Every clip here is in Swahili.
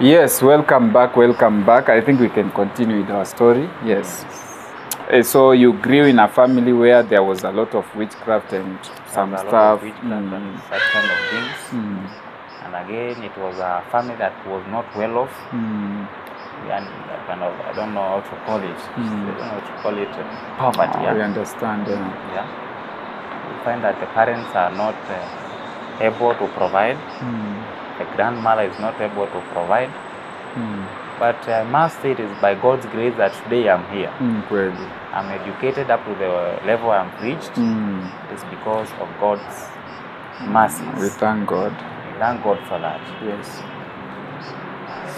Yes, welcome back. I think we can continue with our story. Yes. So you grew in a family where there was a lot of witchcraft and some There was a lot stuff. of witchcraft and such kind of things. And again, it was a family that was not well off. And kind of, I don't know how to call it. I don't know how to call it poverty. I understand. Yeah. You find that the parents are not able to provide. The grandmother is not able to provide. But I must say it is by God's grace that today I'm here. I'm educated up to the level I'm reached. It's because of God's mercies. We thank God. We thank God for that. Yes.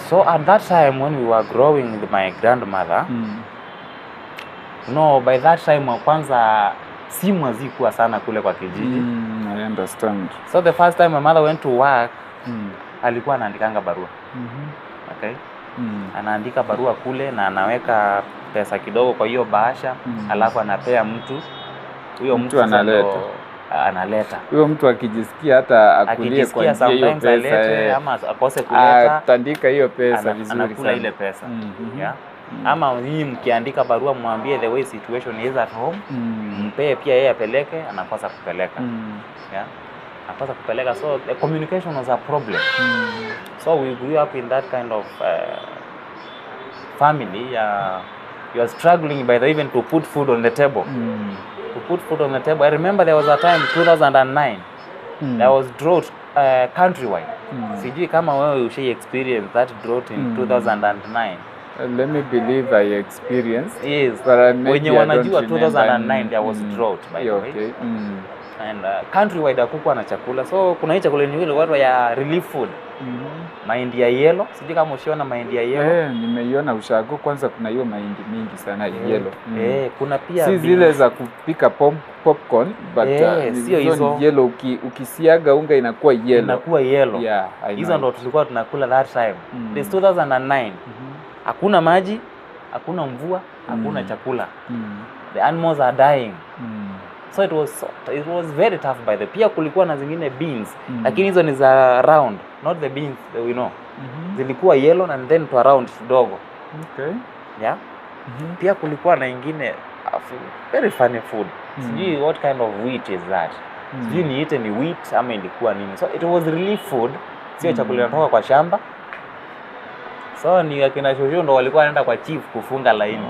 So at that time when we were growing with my grandmother, by that time kwanza simu hazikuwa sana kule kwa kijiji. I understand. So the first time my mother went to work, alikuwa anaandikanga barua. Okay? Anaandika barua kule na anaweka pesa kidogo kwa hiyo bahasha, alafu anapea mtu. Huyo mtu analeta. Huyo mtu akijisikia hata akulie kwa hiyo pesa ama akose kuleta, atandika hiyo pesa vizuri sana. Anakula ile pesa. Yeah. Ama hii mkiandika barua mwambie the way situation is at home, mpee pia yeye apeleke, anakosa kupeleka. Yeah. Anakosa kupeleka, so the communication was a problem. So we grew up in that kind of family. You are struggling by the even to put food on the table. To put food on the table. I remember there was a time 2009. There was drought countrywide. Sijui kama wewe ushai experience that drought in 2009. Let me believe I experienced. Yes. Wenye wanajua 2009 there was drought by the way. Okay. And countrywide hakukuwa na chakula. So kuna hii chakula nyingine watu ya relief food. Mahindi ya yellow. Sijui kama ushiona mahindi ya yellow. Nimeiona Ushago. Kwanza kuna hiyo mahindi mingi sana yellow. Kuna pia si zile za kupika popcorn but sio hizo yellow. Ukisiaga unga inakuwa yellow. Inakuwa yellow. Yeah, hizo ndo tulikuwa tunakula that time. This 2009. Hakuna maji, hakuna mvua, hakuna chakula. The animals are dying. So it was very tough by the. Pia kulikuwa na zingine beans, lakini hizo ni za round, not the beans that we know. Zilikuwa yellow and then to round kidogo. Okay. Yeah. Pia kulikuwa na ingine very funny food. Sijui what kind of wheat is that. Sijui niite ni wheat ama ilikuwa nini. So it was relief food. Sio chakula inatoka kwa shamba. So ni akina shosho ndo walikuwa wanaenda kwa chief kufunga laini.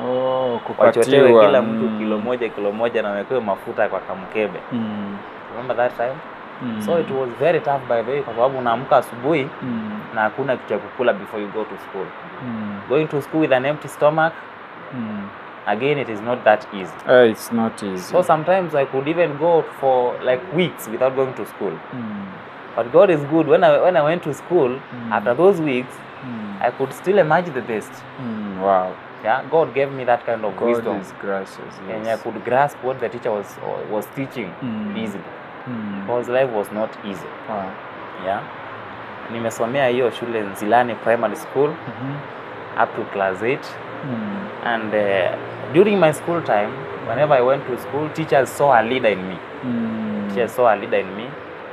Kupachotewe kila mtu kilo moja na wekewe mafuta kwa kamkebe. Remember that time? So it was very tough by the way kwa sababu unaamka asubuhi na hakuna kitu cha kukula before you go to school. Going to school with an empty stomach, again it is not that easy. It's not easy. So sometimes I could even go for like weeks without going to school. But God is good. When I went to school, after those weeks, I could still emerge the best. Wow. Yeah, God gave me that kind of wisdom. God is gracious. Yes. And I could grasp what the teacher was teaching easily. Because life was not easy. Wow. Yeah. Nimesomea hiyo shule Nzilani Primary School up to class 8. And during my school time, whenever I went to school, teachers saw a leader in me. Teachers saw a leader in me.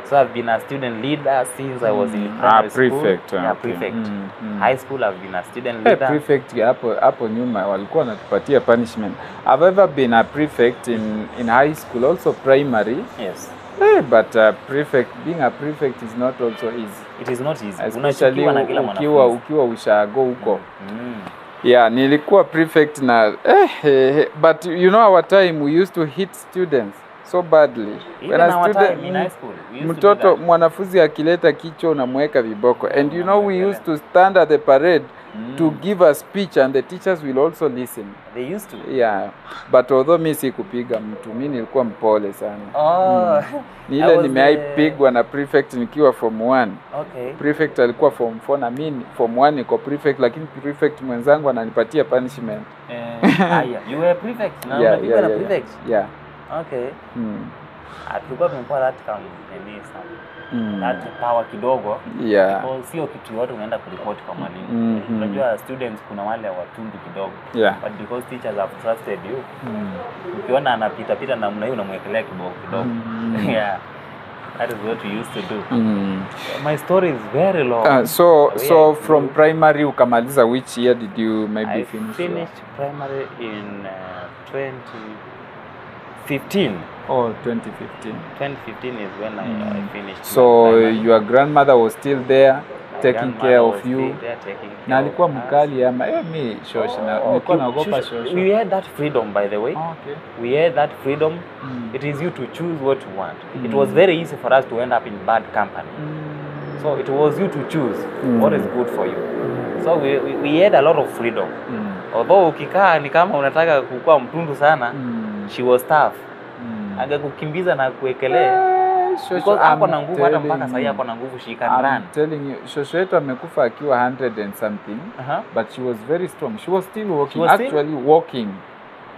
So I've been a student leader since I was in primary school. Prefect. Yeah, prefect. High school I've been a student leader. Prefect hapo nyuma walikuwa wanatupatia punishment. I've ever been a prefect in high school, also primary. Yes. But prefect, being a prefect is not also easy. It is not easy. Especially ukiwa Ushago huko. Yeah, nilikuwa prefect na but you know our time we used to hit students so badly. Even our time in high school, mtoto mwanafunzi akileta kichwa unamweka viboko. And you know we used to stand at the parade to give a speech and the teachers will also listen. They used to. Yeah. But although mimi sikupiga mtu, mimi nilikuwa mpole sana. Ni ile nimeaipigwa na prefect nikiwa form 1. Okay. Prefect alikuwa form 4 na mimi form 1 niko prefect, lakini prefect mwenzangu ananipatia punishment. You were prefect now? Yeah, prefect? Yeah. Okay. Tulikuwa tumekuwa that kind that power kidogo. Yeah. Because sio kitu yote unaenda kuripoti kwa mwalimu. Unajua students kuna wale watundu kidogo. Yeah. But because teachers have trusted you, ukiona anapita namna hiyo unamwekelea kidogo. Yeah. That is what we used to do. Mm. My story is very long. So The way I from grew, primary ukamaliza, which year did you maybe I finish? finished primary in 2015. Oh, 2015. 2015 is when I finished. So my primary. your grandmother was still there taking Grandmother care was of you. still there taking care Na alikuwa of us. mkali ama mi shosho na nilikuwa naogopa shosho. We had that freedom, by the way. Oh, okay. We had that freedom. It is you to choose what you want. It was very easy for us to end up in bad company. So it was you to choose what is good for you. So we had a lot of freedom. Although ukikaa ni kama unataka kukua mtundu sana, she was tough. Angekukimbiza na kuekelea. Because ako na nguvu, hata mpaka sasa ako na nguvu, she can run. I'm telling you, shosho yetu amekufa akiwa 100 and something, but she was very strong. She was still walking, walking.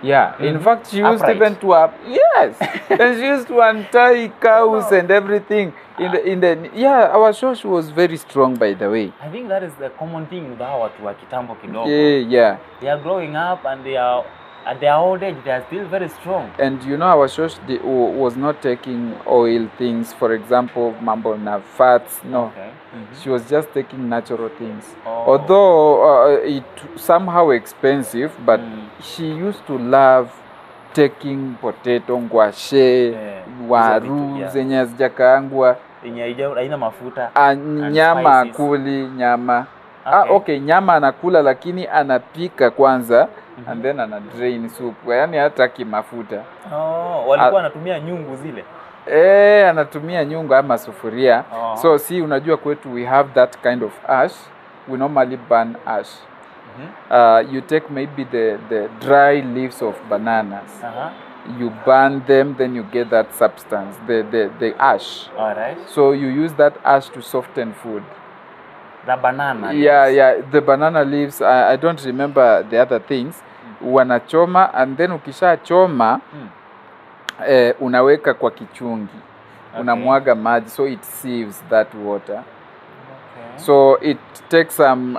Yeah, in fact, she used even to yes, and she used to untie cows and everything. Our shosho was very strong, by the way. I think that is the common thing with our watu wa kitambo kidogo. Yeah. They are growing up and they are at their old age, they are still very strong. And you know, our church was not taking oil things, for example, mambo na fats. No, Okay. she was just taking natural things. Although it somehow expensive, but she used to love taking potato, ngwashe, waru, zenye hazijakaangwa, haina mafuta, nyama akuli nyama. Okay, nyama anakula lakini anapika kwanza and then ana drain soup. Yaani hataki mafuta. Walikuwa anatumia nyungu zile. Anatumia nyungu ama sufuria. So unajua kwetu we have that kind of ash. We normally burn ash. You take maybe the dry leaves of bananas. You burn them, then you get that substance, the ash. All right. So you use that ash to soften food. The banana leaves. Yeah, the banana leaves. I don't remember the other things. Wanachoma and then ukisha choma unaweka kwa kichungi. Unamwaga maji so it sieves that water. Okay. So it takes some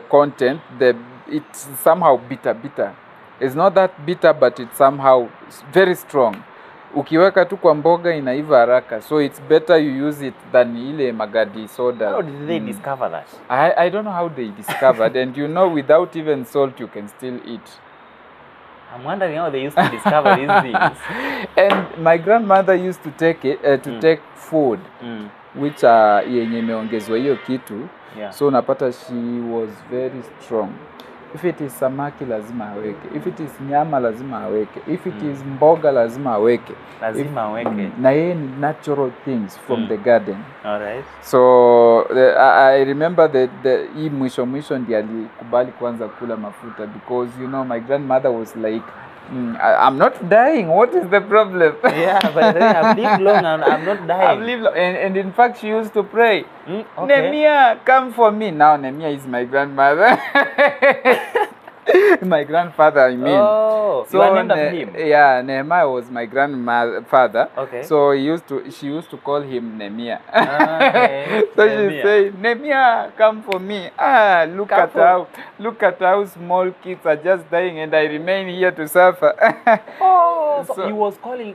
content. It's somehow bitter. It's not that bitter, but it's somehow very strong. Ukiweka tu kwa mboga inaiva haraka, so it's better you use it than ile magadi soda. How did they discover that? I don't know how they discovered, and you know, without even salt you can still eat. I'm wondering how they used to discover these things. And my grandmother used to take it take food which yenye imeongezwa hiyo kitu. So unapata she was very strong. If it is samaki lazima aweke. If it is nyama lazima aweke. If it is mboga lazima aweke. Lazima aweke. Na yeye ni natural things from the garden. All right. So I remember hii mwisho ndiye alikubali kwanza kula mafuta because you know my grandmother was like I'm not dying. What is the problem? Yeah, but I've lived long and I'm not dying. I've lived long. And in fact, she used to pray, Okay. Nehemiah, come for me. Now, Nehemiah is my grandmother. My grandfather, I mean. Oh, so you are named after him? Yeah, Nehemiah was my grandfather. Okay. So she used to call him Nehemiah. Okay. So she say, Nehemiah, come for me. Look at how small kids are just dying and I remain here to suffer. So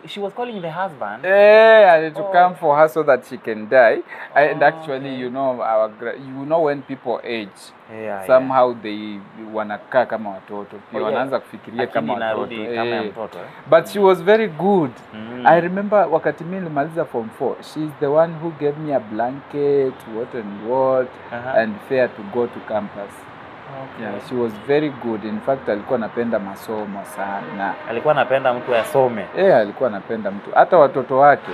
she was calling the husband? Yeah, to come for her so that she can die. And actually, you know, when people age, somehow they wanakaa kama watoto. Wanaanza kufikiria kama watoto. But she was very good. I remember wakati mimi nilimaliza form 4, she's the one who gave me a blanket, what and fare to go to campus. Okay. Yeah, she was very good. In fact, alikuwa anapenda masomo sana. Alikuwa anapenda mtu asome. Alikuwa anapenda mtu. Hata watoto wake.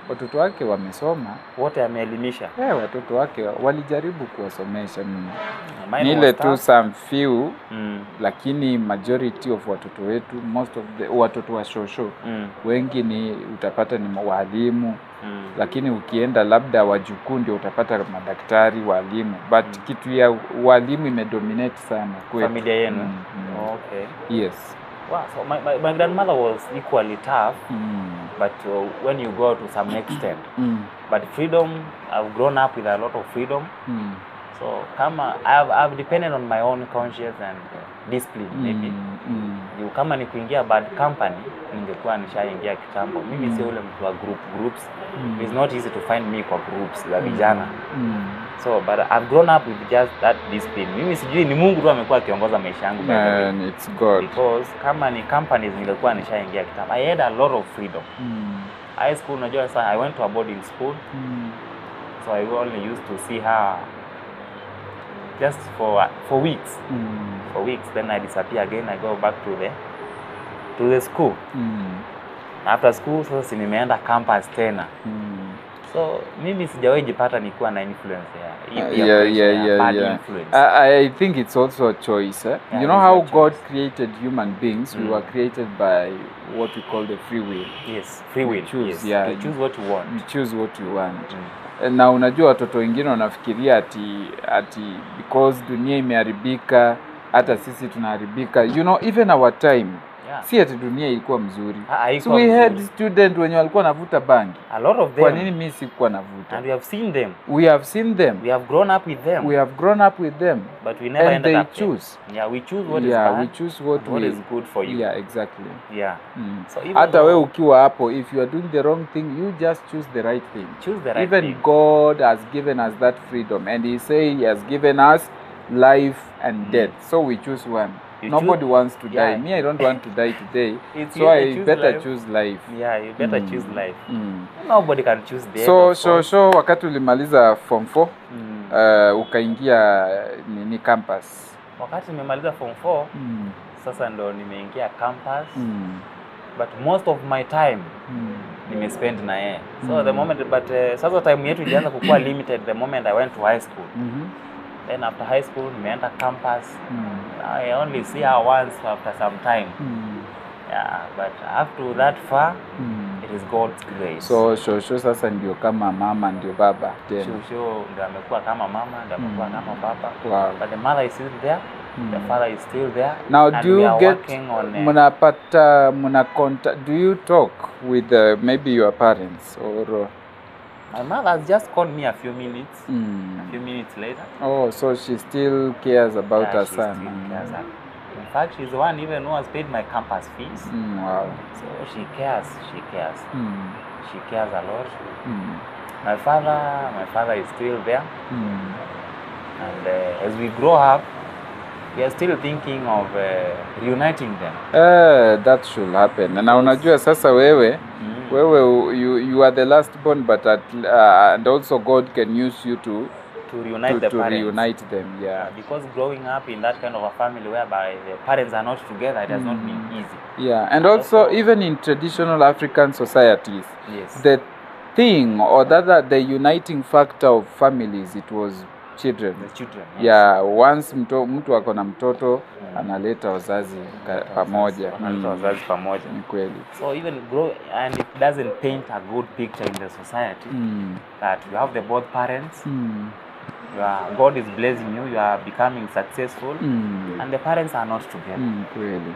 Watoto wake wamesoma. Wote ameelimisha. Watoto wake walijaribu kuwasomesha. Nile tu some few, lakini majority of watoto wetu, most of the watoto wa shosho, wengi ni utapata ni walimu. Lakini ukienda labda wajukuu ndio utapata madaktari, walimu. But kitu ya walimu imedominate sana kwetu. Familia yenu. Okay. Yes. Wow, so my grandmother was equally tough, but when you go to some extent. But freedom, I've grown up with a lot of freedom. So kama I've depended on my own conscience and discipline maybe. Kama ni kuingia bad company ningekuwa nishaingia kitambo. Mimi sio ule mtu wa groups. It's not easy to find me kwa groups za vijana. So but I've grown up with just that discipline. Mimi sijui ni Mungu tu amekuwa akiongoza maisha yangu. And it's God. Because kama ni companies ningekuwa nishaingia kitambo. I had a lot of freedom. High school unajua sasa I went to a boarding school. So I only used to see her just for weeks. For weeks, then I disappear again. I go back to the school. After school, sasa nimeenda campus tena. So mimi sijawahi jipata nikuwa na influence influence. I think it's also a choice. You know how God created human beings? We were created by what we call the free will. Yes, free will. Choose, yes. You choose what you want. You choose what you want. Na unajua watoto wengine wanafikiria ati because dunia imeharibika hata sisi tunaharibika. You know, even our time. Si ati dunia ilikuwa mzuri. So we had students wenye walikuwa navuta bangi. A lot of them. Kwa nini mimi sikuwa navuta? And we have seen them. We have seen them. We have grown up with them. We have grown up with them. But we never ended up choose. Yeah, we choose what is bad. We choose what is good for you. Yeah, exactly. Yeah. So hata wewe ukiwa hapo, if you are doing the wrong thing, you just choose the right thing. Choose the right Even thing. God has given us that freedom, and He say He has given us life and death. So we choose one. Nobody wants to die. Me, I don't want to die today. So I better choose life. Yeah, you better choose life. Nobody can choose the So wakati ulimaliza form 4, ukaingia ni campus. Wakati nimemaliza form 4, sasa ndo nimeingia campus. But most of my time nimespend na yeye. So the moment sasa time yetu ilianza kukua limited the moment I went to high school. Then after high school, nimeenda campus. I only see her once after some time. Yeah, but after that far, it is God's grace. So sasa ndio kama mama ndio baba tena. Shosho ndio amekuwa kama mama, ndio amekuwa kama baba. Wow. But the mother is still there. The father is still there. Now, do you get do you talk with maybe your parents or? My mother has just called me a few minutes. A few minutes later. Oh, so she still cares about her son. Still cares. In fact, she's the one even who has paid my campus fees. Wow. So she cares. She cares. She cares a lot. My father is still there. And as we grow up, we are still thinking of reuniting them. That should happen. Na unajua sasa wewe you are the last born, but and also God can use you to reunite them. Yeah. Because growing up in that kind of a family whereby the parents are not together, it has not been easy. Yeah, and also even in traditional African societies, the thing or the uniting factor of families, it was children. The children. Yes. Yeah, once mtu ako na mtoto analeta wazazi pamoja. Analeta wazazi pamoja. Ni kweli. So even and it doesn't paint a good picture in the society that you have the both parents. God is blessing you, you are becoming successful, and the parents are not together. Really.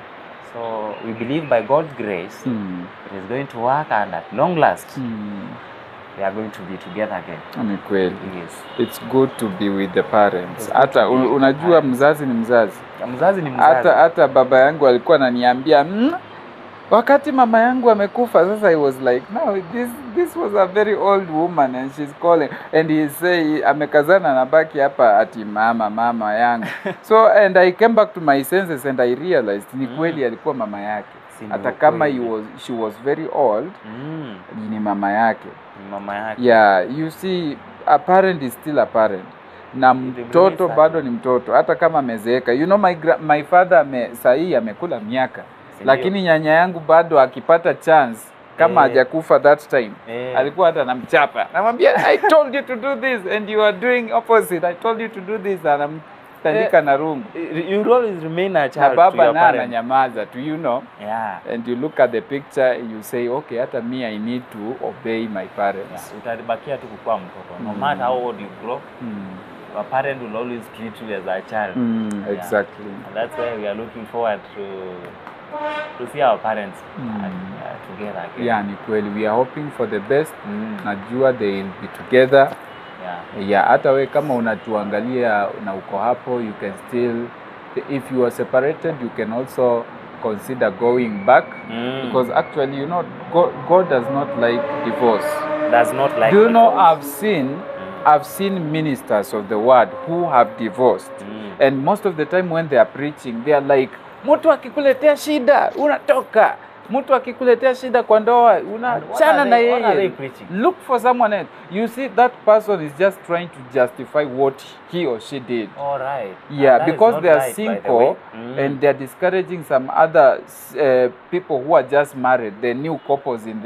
So we believe by God's grace, it is going to work, and at long last, we are going to be together again. Ni kweli. Yes. It's good to be with the parents. Hata unajua mzazi ni mzazi. Mzazi ni mzazi. Hata baba yangu alikuwa ananiambia wakati mama yangu amekufa, sasa I was like, no, this was a very old woman and she's calling, and he say amekazana na baki hapa ati mama yangu. So and I came back to my senses and I realized ni kweli alikuwa mama yake. Hata kama she was very old, ni mama yake. Yeah, you see, a parent is still a parent. Na mtoto bado ni mtoto hata kama amezeeka. You know, my father sahi amekula miaka. Lakini nyanya yangu bado akipata chance kama hajakufa that time alikuwa hata anamchapa. Namwambia I told you to do this and you are doing opposite. I told you to do this, anamtandika na rungu. You always remain a child. Baba na ananyamaza tu, you know. Yeah. And you look at the picture, you say, okay, hata me I need to obey my parents. Utabakia tu kukuwa mtoto. No matter how old you grow, your parent will always treat you as a child. Exactly. And that's why we are looking forward to see our parents together again. Yeah, ni kweli. We are hoping for the best. Najua they will be together Yeah, hata we kama unatuangalia na uko hapo, you can still, if you are separated, you can also consider going back, because actually, you know, God does not like divorce. Does not like. Do you know, I've seen ministers of the word who have divorced, and most of the time when they are preaching, they are like, mtu akikuletea shida unatoka, mtu akikuletea shida kwa ndoa unachana na yeye. Look for someone else. You see, that person is just trying to justify what he or she did. All right. Yeah, because they are single, and they are discouraging some other people who are just married, the new couples in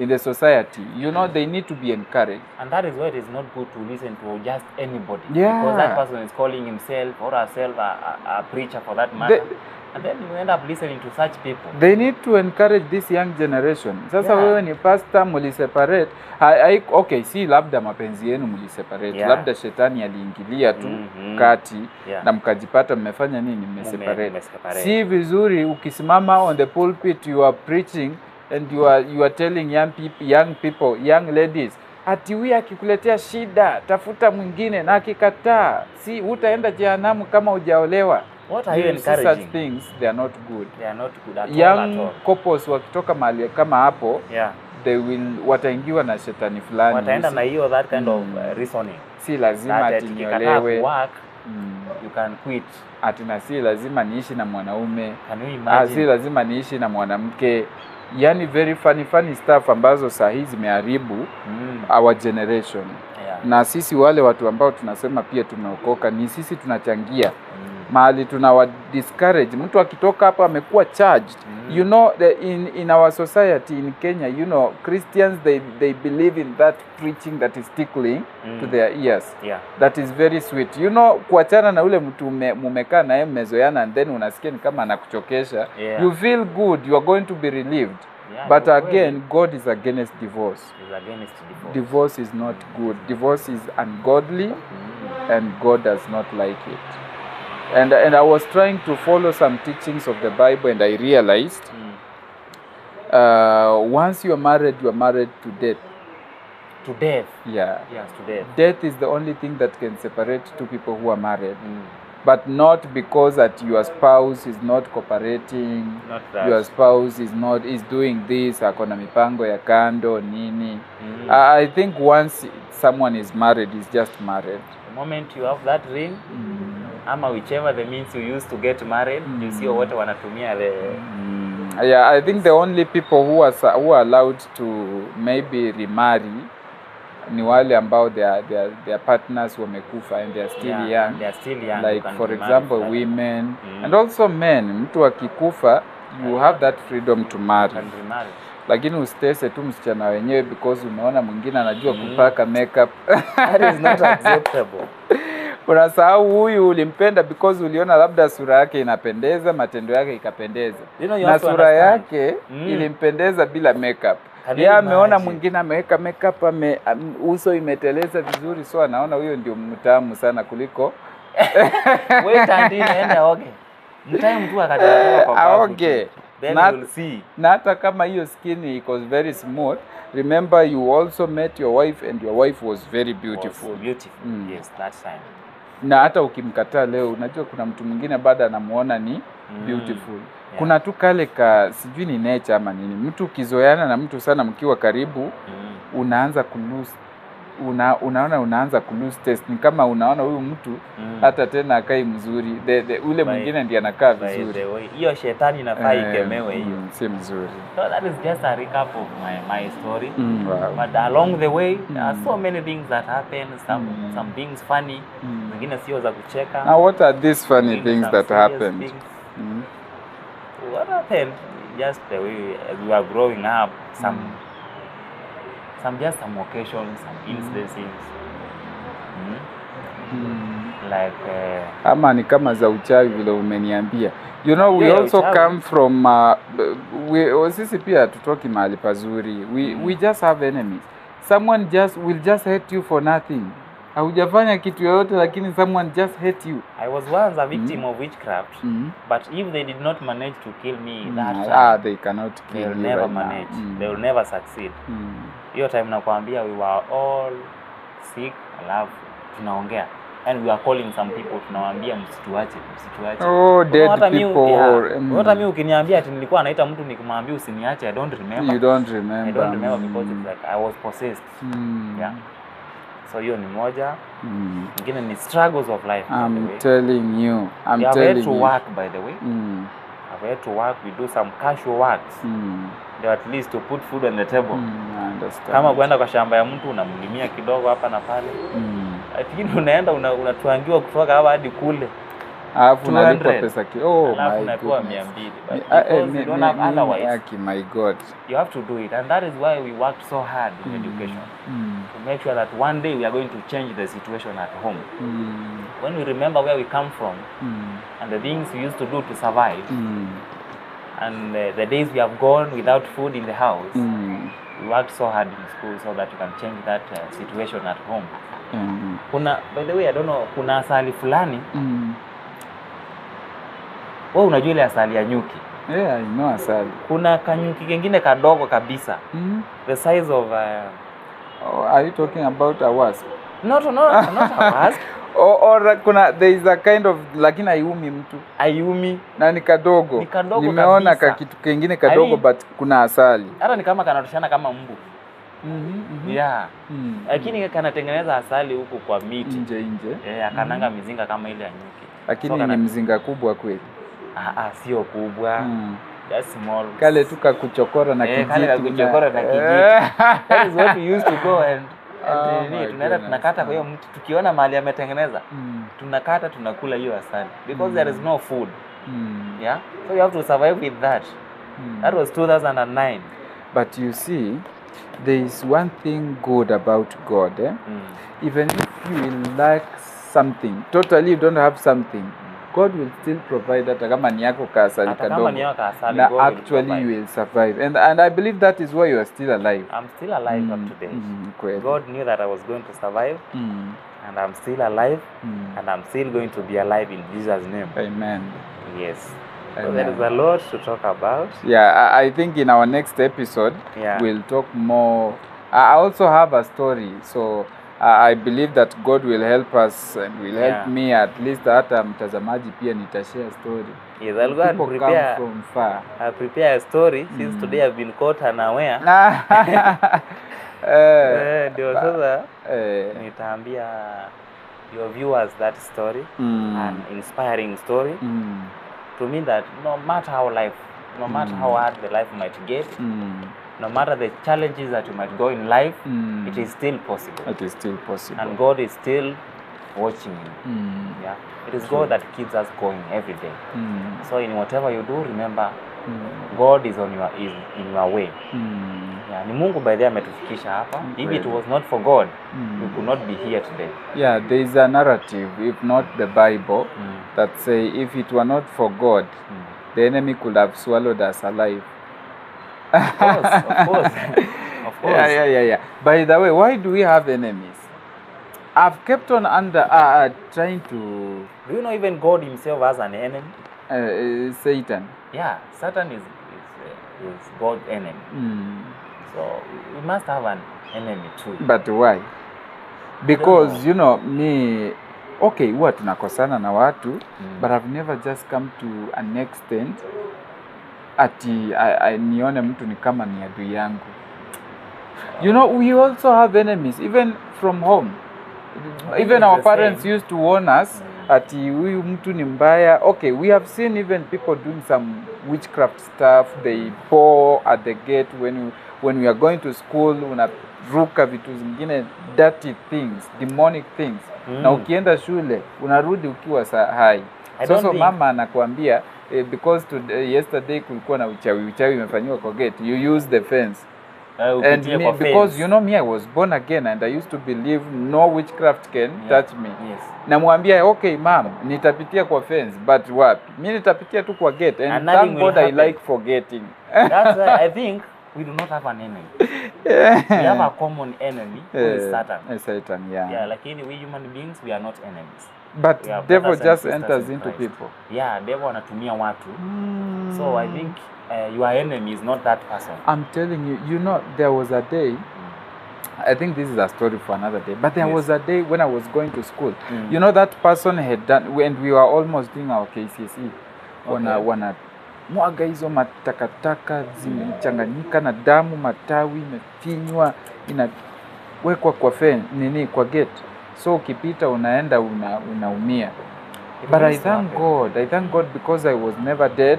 the society. You know, they need to be encouraged. And that is why it is not good to listen to just anybody. Yeah. Because that person is calling himself or herself a preacher for that matter. And then you end up listening to such people. They need to encourage this young generation. Sasa wewe ni pastor, muliseparate. Okay, si labda mapenzi yenu muliseparate. Labda shetani aliingilia tu kati na mkajipata mmefanya nini? Mmeseparate. Si vizuri ukisimama on the pulpit, you are preaching and you are telling young people, young ladies, ati huyu akikuletea shida tafuta mwingine, na akikataa si utaenda jehanamu kama hujaolewa. What are you encouraging? Such things, they are not good. They are not good at young all. Couples wakitoka mahali kama hapo, they will wataingiwa na shetani fulani. Wataenda na hiyo that kind of reasoning. Si lazima ati niolewe. You can quit. Ati na si lazima niishi na mwanaume. Can you imagine? Si lazima niishi na mwanamke. Yani very funny stuff ambazo saa hizi zimeharibu our generation. Na sisi wale watu ambao tunasema pia tumeokoka, ni sisi tunachangia. Mahali tunawa discourage. Mtu akitoka hapa amekuwa charged. You know, in our society in Kenya, you know, Christians, they believe in that preaching that is tickling to their ears. That is very sweet. You know, kuachana na ule mtu mumekaa naye mmezoeana, and then unasikia ni kama anakuchokesha. You feel good, you are going to be relieved. But again, God is against divorce. He's against divorce. Divorce is not good. Divorce is ungodly, and God does not like it. And I was trying to follow some teachings of the Bible, and I realized once you are married to death. To death? Yeah. Yes, to death. Death is the only thing that can separate two people who are married. But not because that your spouse is not cooperating, your spouse is doing this, akona mipango ya kando, nini. I think once someone is married, is just married. The moment you have that ring, ama whichever the means you use to get married, you see what wanatumia the... Yeah, I think the only people who are allowed to maybe remarry ni wale ambao their partners wamekufa and they are still young. They are still young. Like for example women and also men. Mtu akikufa, you have that freedom to marry. Lakini usitese tu msichana wenyewe because umeona mwingine anajua kupaka makeup. That is not acceptable. Unasahau huyu ulimpenda because uliona labda sura yake inapendeza, matendo yake ikapendeza. Na sura yake ilimpendeza bila makeup. Yeye ameona mwingine ameweka makeup, uso imeteleza vizuri, so anaona huyo ndio mtamu sana kuliko wait until ende aoge. Mtamu tu akatoka kwa aoge. Then you will see. Na hata kama hiyo skin iko very smooth, remember you also met your wife and your wife was very beautiful. Yes, that time. Na hata ukimkataa leo, unajua kuna mtu mwingine baada anamuona ni beautiful. Kuna tu kale sijui ni nature ama nini. Mtu ukizoeana na mtu sana mkiwa karibu, unaanza kulose unaanza kulose taste. Ni kama unaona huyu mtu hata tena akai mzuri. Ule mwingine ndiye anakaa vizuri. Hiyo shetani inafaa ikemewe hiyo. Si mzuri. So that is just a recap of my story. But along the way there are so many things that happen, some things funny, zingine sio za kucheka. Now what are these funny things that happened? What happened? Just the way we were growing up, some occasions, some incidences. Like ama ni kama za uchawi vile umeniambia. You know, we also come from sisi pia tutoki mahali pazuri. We just have enemies. Someone will just hate you for nothing. Haujafanya kitu yoyote lakini someone just hate you. I was once a victim of witchcraft, but if they did not manage to kill me that time, they cannot kill you. They will never manage. They will never succeed. Hiyo time nakwambia we were all sick, alafu tunaongea. And we are calling some people, tunawaambia msituache. Oh, dead people. Hata mimi ukiniambia ati nilikuwa naita mtu nikimwambia usiniache, I don't remember. You don't remember. I don't remember because it's like I was possessed. Yeah. So hiyo ni moja. Nyingine ni struggles of life. I'm telling you. I'm telling you. To work, by the way. I've had to work. We do some casual works. At least to put food on the table. I understand. Kama kwenda kwa shamba ya mtu unamlimia kidogo hapa na pale. Lakini unaenda unatuangiwa kutoka hapa hadi kule. Alafu unalipa pesa alafu unapewa 200. Because you don't have otherwise. My God. You have to do it, and that is why we worked so hard in education to make sure that one day we are going to change the situation at home. When we remember where we come from and the things we used to do to survive, and the days we have gone without food in the house, we worked so hard in school so that we can change that situation at home. By the way, I don't know, kuna asali fulani. Wewe unajua ile asali ya nyuki? Yeah, I know asali. Kuna kanyuki kingine kadogo kabisa. The size of are you talking about a wasp? Not a wasp. Or there is a kind of, lakini haiumi mtu. Haiumi. Na ni kadogo. Nimeona kitu kingine kadogo but kuna asali. Hata ni kama kanatoshana kama mbu. Yeah. Lakini kanatengeneza asali huko kwa miti. Nje. Akananga mizinga kama ile ya nyuki. Lakini ni mzinga kubwa kweli. Sio kubwa. That's small. Kale tu kakuchokora na kijiti. Kale kakuchokora na kijiti. That is what we used to go and tunaenda tunakata kwa hiyo mti, tukiona mahali ametengeneza tunakata tunakula hiyo asali because there is no food. Yeah, so you have to survive with that. That was 2009. But you see, there is one thing good about God. Even if you lack something, totally you don't have something, God will still provide that. Kama ni yako kaasali kadogo, na actually you will survive. And I believe that is why you are still alive. I'm still alive up to date. God knew that I was going to survive, and I'm still alive, and I'm still going to be alive in Jesus' name. Amen. Yes. So there is a lot to talk about. Yeah, I think in our next episode, we'll talk more. I also have a story, so I believe that God will help us and will help me, at least hata mtazamaji pia nitashare story. Yes, I'll go and prepare from far. I'll prepare a story since today I've been caught unaware. Ndio sasa nitaambia your viewers that story, an inspiring story. To mean that no matter how hard the life might get, no matter the challenges that you might go in life, it is still possible. It is still possible. And God is still watching you. Yeah, it is God that keeps us going every day. So in whatever you do, remember, God is in your way. Yeah, ni Mungu by the way ametufikisha hapa. If it was not for God, we could not be here today. Yeah, there is a narrative, if not the Bible, that say if it were not for God, the enemy could have swallowed us alive. Of course. Yeah. By the way, why do we have enemies? I've kept on trying to... Do you know even God himself has an enemy? Satan. Yeah, Satan is God's enemy. So we must have an enemy too. But why? Because you know me, okay, huwa tunakosana na watu, but I've never just come to an extent ati nione mtu ni kama ni adui yangu. You know, we also have enemies even from home. Even our parents used to warn us ati huyu mtu ni mbaya. Okay, we have seen even people doing some witchcraft stuff. They pour at the gate when we are going to school, unaruka vitu zingine, dirty things, demonic things. Na ukienda shule unarudi ukiwa hai. So mama anakuambia because yesterday kulikuwa na uchawi imefanywa kwa gate, you use the fence. And me, because you know me, I was born again and I used to believe no witchcraft can touch me. Yes. Namwambia okay mom, nitapitia kwa fence, but wapi? Mimi nitapitia tu kwa gate, and thank God I like forgetting. That's I think we do not have an enemy. We have a common enemy, who is Satan. Satan, yeah. Yeah, like we human beings, we are not enemies. But devil just enters into people. Yeah, devil anatumia watu. So I think your enemy is not that person. I'm telling you, you know, there was a day I think this is a story for another day. But there Yes. was a day when I was going to school. You know, that person had done, when we were almost doing our KCSE, wana mwaga hizo matakataka zimechanganyika na damu, matawi imefinywa, inawekwa kwa kwa gate. So ukipita unaenda unaumia. But I thank God because I was never dead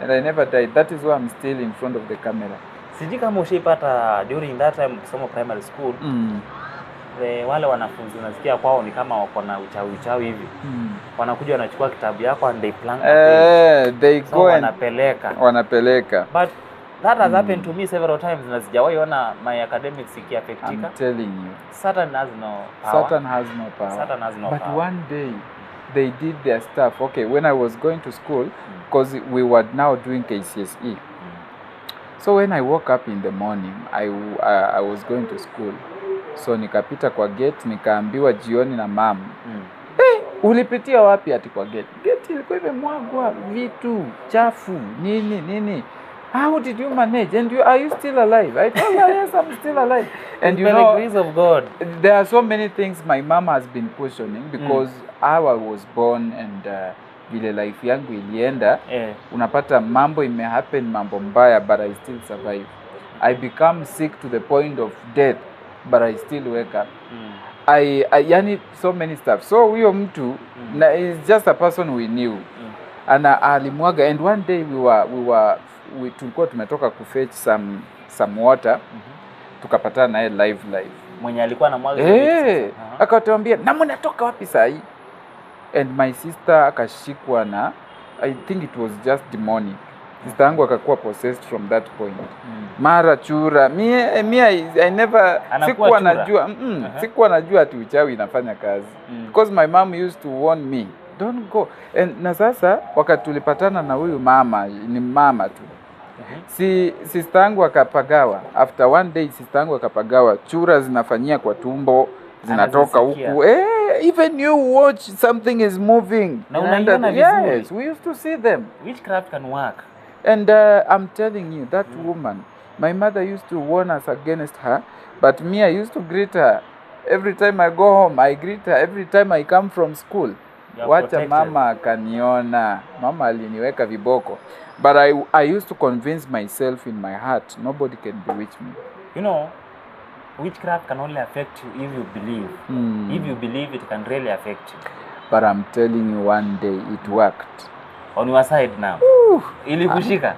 and I never died. That is why I'm still in front of the camera. Sijui kama ushaipata during that time kusoma primary school. Wale wanafunzi unasikia kwao ni kama wako na uchawi hivi. Wanakuja wanachukua kitabu yako and they plank they go and wanapeleka. But that has happened to me several times na sijawahi ona my academics ikiaffectika. I'm telling you. Satan has no power. Satan has no power. But one day they did their stuff. Okay, when I was going to school, because we were now doing KCSE. So when I woke up in the morning, I was going to school. So nikapita kwa gate, nikaambiwa jioni na mom. Ulipitia wapi ati kwa gate? Gate ilikuwa imemwagwa vitu chafu, nini. How did you manage? And are you still alive? I told her, yes, I'm still alive. And by the grace of God. There are so many things my mom has been questioning because I was born and vile life yangu ilienda, unapata mambo happen mambo mbaya, but I still survive. I become sick to the point of death, but I still wake up. I yani so many stuff. So huyo mtu is just a person we knew. Ana alimwaga, and one day we tulikuwa tumetoka kufetch some water. Tukapatana naye live. Mwenye alikuwa anamwaga akatuambia, "Na mnatoka wapi saa hii?" And my sister akashikwa na, I think it was just demonic. Sister yangu akakuwa possessed from that point. Mara chura. I never sikuwa najua. Sikuwa najua ati uchawi inafanya kazi. Because my mom used to warn me, don't go. And na sasa wakati tulipatana na huyu mama, ni mama tu. Sister yangu akapagawa. After one day sister yangu akapagawa. Chura zinafanyia kwa tumbo, zinatoka huku. Even you watch something is moving. Yes, we used to see them. Witchcraft can work. And I'm telling you, that woman, my mother used to warn us against her, but me, I used to greet her. Every time I go home, I greet her. Every time I come from school. Wacha mama akaniona. Mama aliniweka viboko. But I used to convince myself in my heart, nobody can bewitch me. You know, witchcraft can only affect you if you believe. If you believe, it can really affect you. But I'm telling you, one day it worked. On your side now. Ilikushika.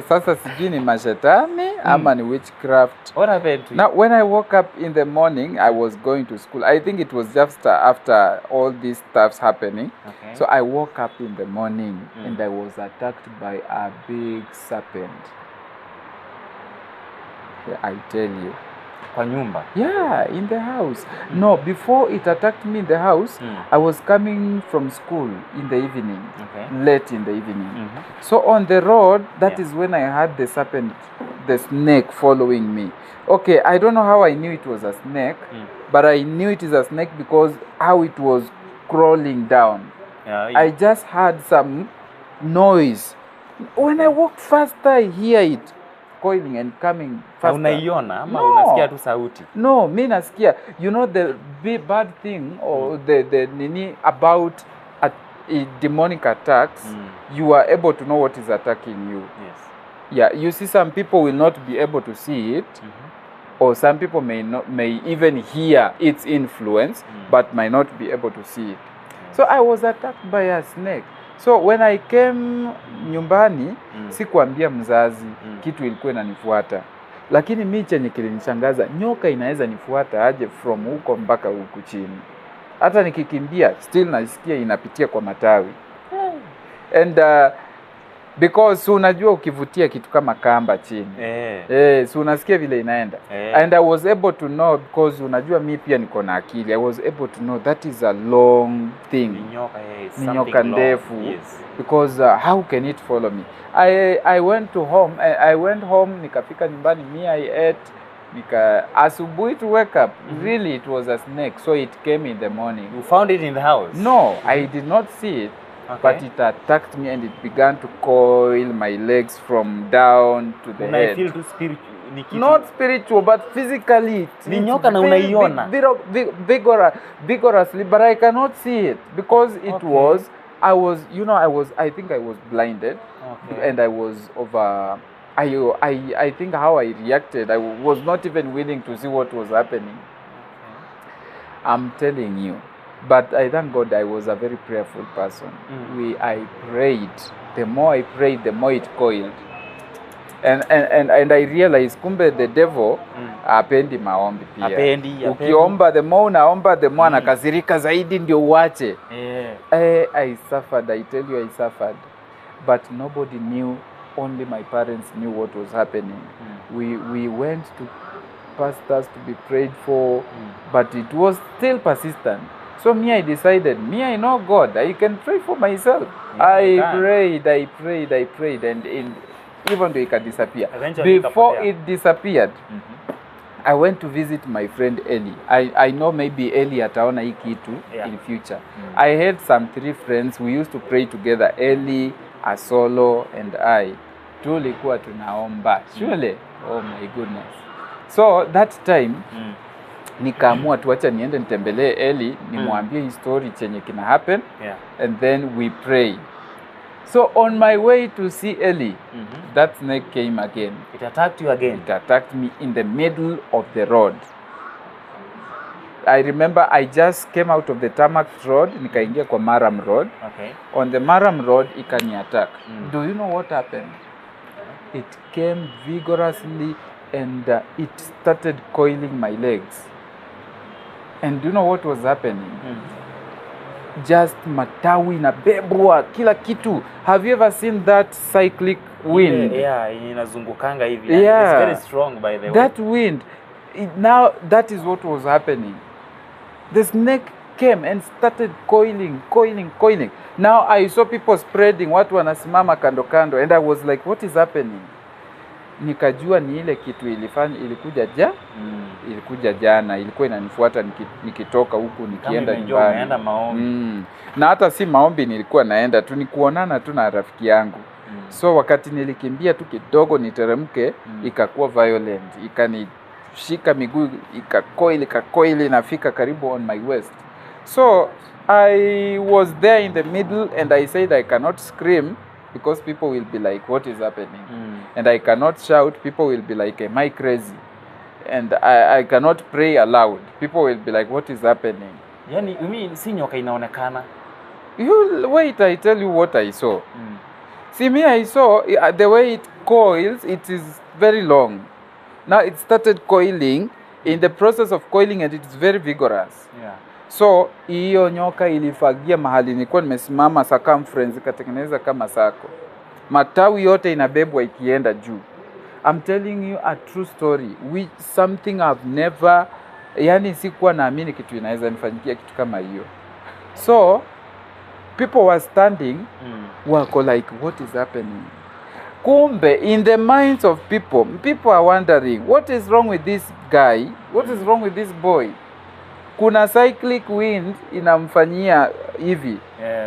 Sasa sijui ni mashetani ama ni witchcraft. What happened to you? Now when I woke up in the morning, I was going to school. I think it was just after all these stuffs happening. Okay. So I woke up in the morning and I was attacked by a big serpent. I tell you. Kwa nyumba? Yeah, in the house. No, before it attacked me in the house, I was coming from school in the evening, late in the evening. So on the road, that is when I had the serpent, the snake following me. Okay, I don't know how I knew it was a snake, but I knew it is a snake because how it was crawling down. I just heard some noise. When I walked faster, I hear it coiling and coming faster. Unaiona ama unasikia tu sauti? No, mimi nasikia. You know the bad thing or the nini about demonic attacks, you are able to know what is attacking you. Yes. Yeah, you see some people will not be able to see it, or some people may even hear its influence, but might not be able to see it. So I was attacked by a snake. So when I came nyumbani, sikuambia mzazi, kitu ilikuwa inanifuata. Lakini mimi chenye kilinishangaza, nyoka inaweza nifuata aje from huko mpaka huku chini. Hata nikikimbia, still nasikia inapitia kwa matawi. And because unajua ukivutia kitu kama kamba chini. So unasikia vile inaenda. And I was able to know because unajua mimi pia niko na akili. I was able to know that is a long thing. Nyoka ndefu. Yes. Because how can it follow me? I went to home. I went home, nikafika nyumbani, I ate. Asubuhi to wake up, really it was a snake. So it came in the morning. You found it in the house? No, I did not see it. Okay. But it attacked me and it began to coil my legs from down to the head. I feel too ni kitu not spiritual but physically. Ni nyoka na unaiona. Vigorously, but I cannot see it because it was, I think I was blinded. Okay. And I was over, I think how I reacted, I was not even willing to see what was happening. Okay. I'm telling you. But I thank God I was a very prayerful person. I prayed. The more I prayed, the more it coiled. And I realized kumbe the devil hapendi maombi pia. Hapendi. Ukiomba the more unaomba the more anakasirika zaidi ndio uache. I suffered, I tell you I suffered. But nobody knew, only my parents knew what was happening. We went to pastors to be prayed for, but it was still persistent. So I decided, I know God, I can pray for myself. I prayed, and even though it can disappear. Eventually before it disappeared, I went to visit my friend Eli. I know maybe Eli ataona hii kitu in future. I had some 3 friends, we used to pray together, Eli, Asolo, and I. Tulikuwa tunaomba. Surely, oh my goodness. So that time, nikaamua tuacha niende nitembelee Eli, nimwambie hii story chenye kina happen, and then we pray. So on my way to see Eli, that snake came again. It attacked you again? It attacked me in the middle of the road. I remember I just came out of the tarmac road, nikaingia kwa Maram Road. Okay. On the Maram Road, ikani attack. Do you know what happened? It came vigorously and it started coiling my legs. And do you know what was happening? Just matawi na bebwa kila kitu. Have you ever seen that cyclic wind? Yeah, inazungukanga hivi. Yeah. It's very strong by the way. That wind. Now that is what was happening. The snake came and started coiling. Now I saw people spreading, watu wanasimama kando kando, and I was like, what is happening? Nikajua ni ile kitu ilikuja jana, ilikuwa inanifuata nikitoka huku nikienda nyumbani. Na hata si maombi nilikuwa naenda tu, nikuonana tu na rafiki yangu. So wakati nilikimbia tu kidogo niteremke, ikakuwa violent, ikanishika miguu, ikakoili nafika karibu on my waist. So I was there in the middle and I said I cannot scream because people will be like, what is happening? And I cannot shout, people will be like, am I crazy? And I cannot pray aloud, people will be like, what is happening? Yani si nyoka inaonekana? You wait, I tell you what I saw. See, I saw the way it coils, it is very long. Now it started coiling, in the process of coiling, and it is very vigorous. Yeah. So hiyo nyoka ilifagia mahali nilikuwa nimesimama, circumference ikatengeneza kama sako. Matawi yote inabebwa ikienda juu. I'm telling you a true story, which something I've never, yani sikuwa naamini kitu inaweza nifanyikia kitu kama hiyo. So people were standing, wako like, what is happening? Kumbe in the minds of people are wondering, what is wrong with this guy? What is wrong with this boy? Kuna cyclic wind inamfanyia hivi.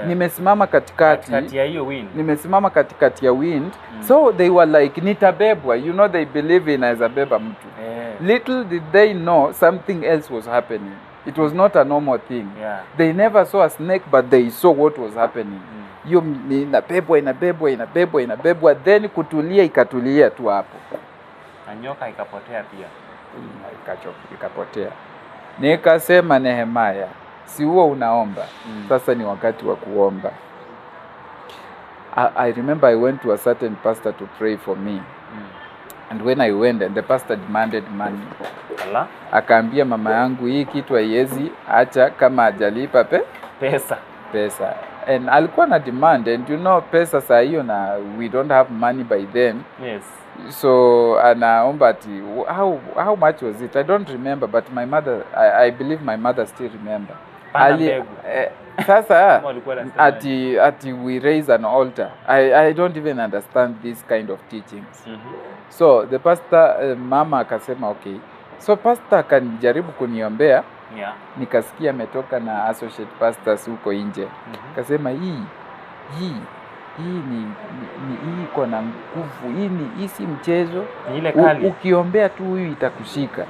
Nimesimama katikati ya hiyo wind. Nimesimama katikati ya wind. So they were like, nitabebwa. You know, they believe in as a beba mtu. Little did they know something else was happening. It was not a normal thing. They never saw a snake, but they saw what was happening. Hiyo inabebwa, then kutulia ikatulia tu hapo. Na nyoka ikapotea pia. Ikapotea. Nikasema, Nehemia, si huo unaomba. Sasa ni wakati wa kuomba. I remember I went to a certain pastor to pray for me. And when I went, and the pastor demanded money. Akaambia mama yangu, hii kitu haiwezi acha kama hajalipa pesa. And alikuwa na demand, and you know pesa saa hiyo na we don't have money by then. Yes. So anaomba ati, how much was it? I don't remember, but my mother, I believe my mother still remember. Sasa ati we raise an altar. I don't even understand this kind of teachings. So the pastor, mama akasema okay. So pastor akanijaribu kuniombea. Nikasikia ametoka na associate pastors huko nje. Akasema hii hii iko na nguvu, hii si mchezo, ile kali ukiombea tu huyu itakushika.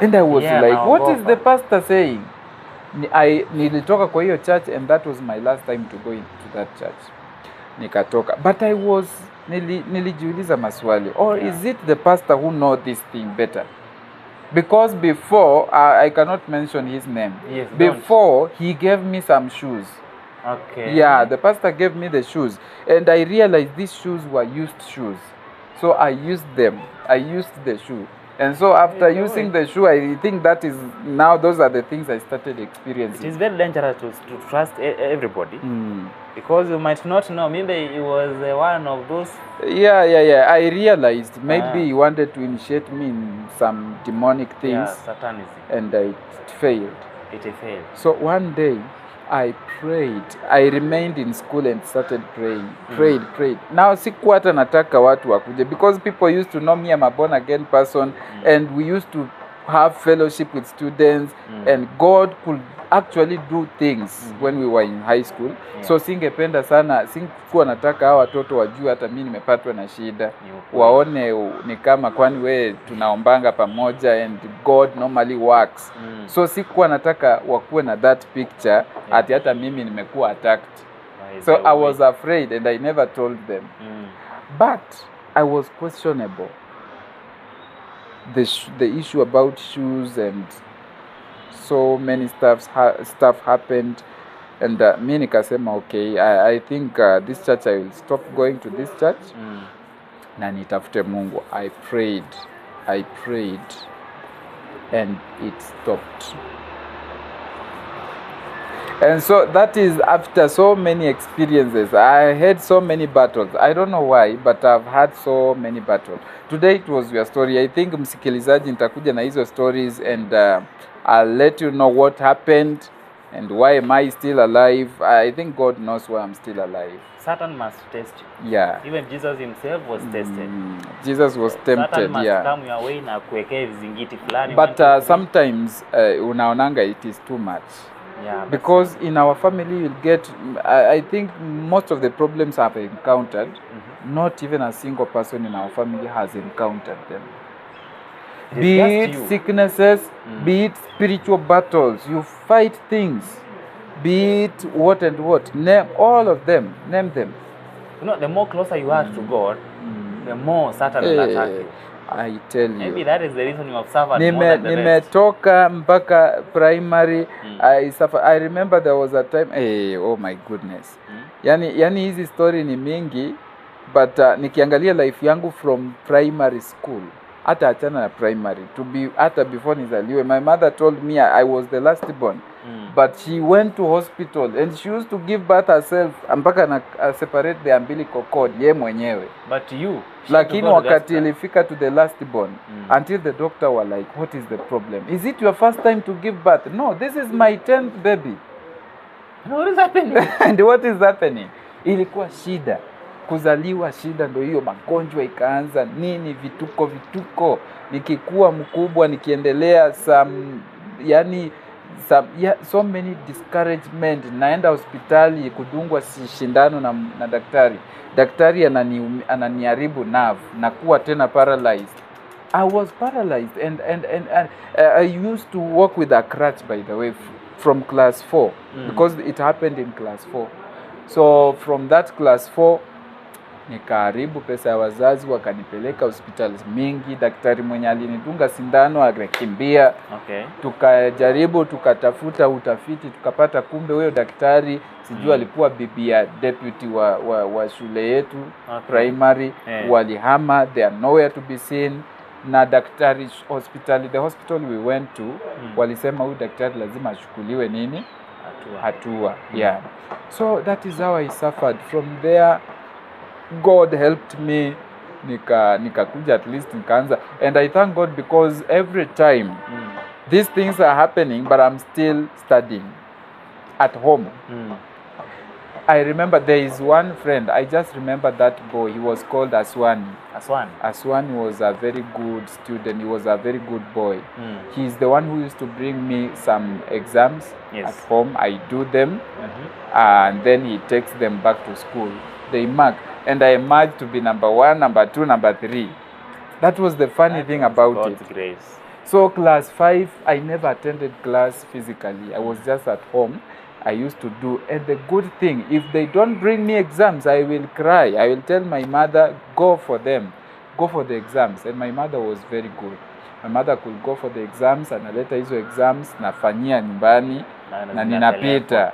And I was like, what is the pastor saying? Nilitoka kwa hiyo church, and that was my last time to go into that church. Nikatoka, but nilijiuliza maswali, is it the pastor who know this thing better? Because before, I cannot mention his name. Yes, before he gave me some shoes. Okay. Yeah, the pastor gave me the shoes, and I realized these shoes were used shoes. So I used them. I used the shoe. And so after using the shoe, I think that is now, those are the things I started experiencing. It is very dangerous to trust everybody. Because you might not know, maybe he was one of those. Yeah. I realized maybe he wanted to initiate me in some demonic things. Yeah, satanism. And it failed. It failed. So one day, I prayed. I remained in school and started praying. Prayed. Now sikuwa hata nataka watu wakuje, because people used to know me, I'm a born again person, and we used to have fellowship with students, and God could actually do things when we were in high school. So singependa sana, sikuwa nataka hao watoto wajue hata mimi nimepatwa na shida. Waone ni kama kwani we tunaombanga pamoja and God normally works. So sikuwa nataka wakuwe na that picture ati hata mimi nimekuwa attacked. So I was afraid, and I never told them. But I was questionable. The issue about shoes and so many stuff happened, and mi nikasema okay, I think this church, I will stop going to this church na nitafute Mungu. I prayed and it stopped. And so that is after so many experiences. I had so many battles. I don't know why, but I've had so many battles. Today it was your story. I think msikilizaji nitakuja na hizo stories, and I'll let you know what happened and why am I still alive. I think God knows why I'm still alive. Satan must test you. Yeah. Even Jesus himself was tested. Jesus was tempted. Satan must come your way na kuwekea vizingiti fulani. But sometimes unaonanga it is too much. Yeah, because in our family you'll get, I think most of the problems I've encountered, not even a single person in our family has encountered them. Be it sicknesses, be it spiritual battles, you fight things, be it what and what, name all of them, name them. You know, the more closer you are to God, the more Satan will attack you. I tell you. Maybe that is the reason you have suffered more than the rest. Nimetoka mpaka primary, I remember there was a time, oh my goodness. Yani hizi story ni mingi, but nikiangalia life yangu from primary school, hata achana na primary, hata before nizaliwe, my mother told me I was the last born. But she went to hospital and she used to give birth herself mpaka na separate the umbilical cord ye mwenyewe. But you, lakini wakati ilifika to the last born, until the doctor were like, what is the problem? Is it your first time to give birth? No, this is my 10th baby. What is happening? And what is happening? Ilikuwa shida. Kuzaliwa shida, ndo hiyo magonjwa ikaanza, nini vituko. Nikikuwa mkubwa, nikiendelea so many discouragement. Naenda hospitali kudungwa shindano na daktari. Daktari ananiharibu nerve, nakuwa tena paralyzed. I was paralyzed, and I used to walk with a crutch, by the way, from class 4, because it happened in class 4. So from that class 4, nikaharibu pesa ya wazazi, wakanipeleka hospitali mingi. Daktari mwenye alinidunga sindano akakimbia. Okay. Tukajaribu, tukatafuta utafiti, tukapata kumbe huyo daktari sijui alikuwa bibi ya deputy wa shule yetu, primary. Walihama, they are nowhere to be seen. Na daktari hospitali, the hospital we went to, walisema huyu daktari lazima achukuliwe nini? Hatua. Yeah. So that is how I suffered. From there, God helped me, nikakuja at least nikaanza, and I thank God because every time these things are happening, but I'm still studying at home. I remember there is one friend, I just remember that boy, he was called Aswani. Aswani was a very good student, he was a very good boy. He's the one who used to bring me some exams at home. I do them, and then he takes them back to school. They mark, and I emerged to be number 1, number 2, number 3. That was the funny thing about God's it. Grace. So class 5, I never attended class physically. I was just at home. I used to do, and the good thing, if they don't bring me exams, I will cry. I will tell my mother, go for them, go for the exams. And my mother was very good. My mother could go for the exams, analeta hizo exams, nafanyia nyumbani, na ninapita.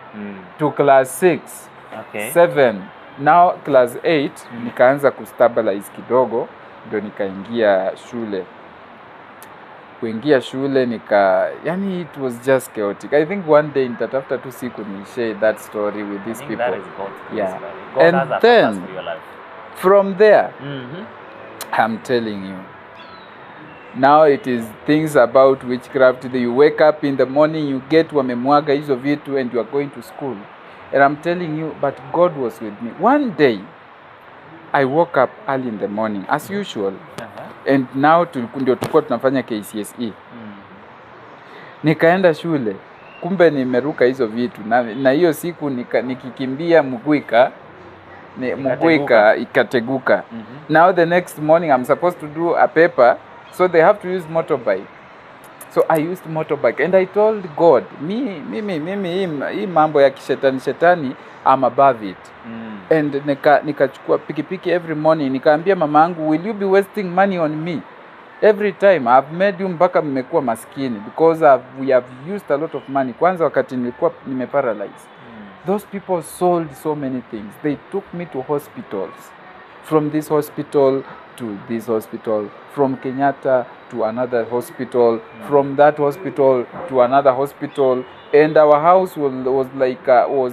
To class 6, 7, now class 8, nikaanza kustabilize kidogo, ndio nikaingia shule. Kuingia shule yani it was just chaotic. I think one day nitatafuta tu siku ni share that story with these people. That is God. Yeah. God And has a then purpose for your life. From there, I'm telling you, now it is things about witchcraft. You wake up in the morning, you get wamemwaga hizo vitu, and you are going to school. And I'm telling you, but God was with me. One day, I woke up early in the morning, as usual. And now ndio tulikuwa tunafanya KCSE. Nikaenda shule, kumbe nimeruka hizo vitu, na hiyo siku nikikimbia mguu ikateguka. Now the next morning I'm supposed to do a paper, so they have to use motorbike. So I used motorbike, and I told God, mimi hii mambo ya kishetani I'm above it. And nikachukua pikipiki every morning, nikaambia mamangu, will you be wasting money on me? Every time I've made you mpaka mmekuwa maskini, because we have used a lot of money. Kwanza wakati nilikuwa nimeparalyzed, those people sold so many things. They took me to hospitals, from this hospital to this hospital, from Kenyatta to another hospital, from that hospital to another hospital, and our house was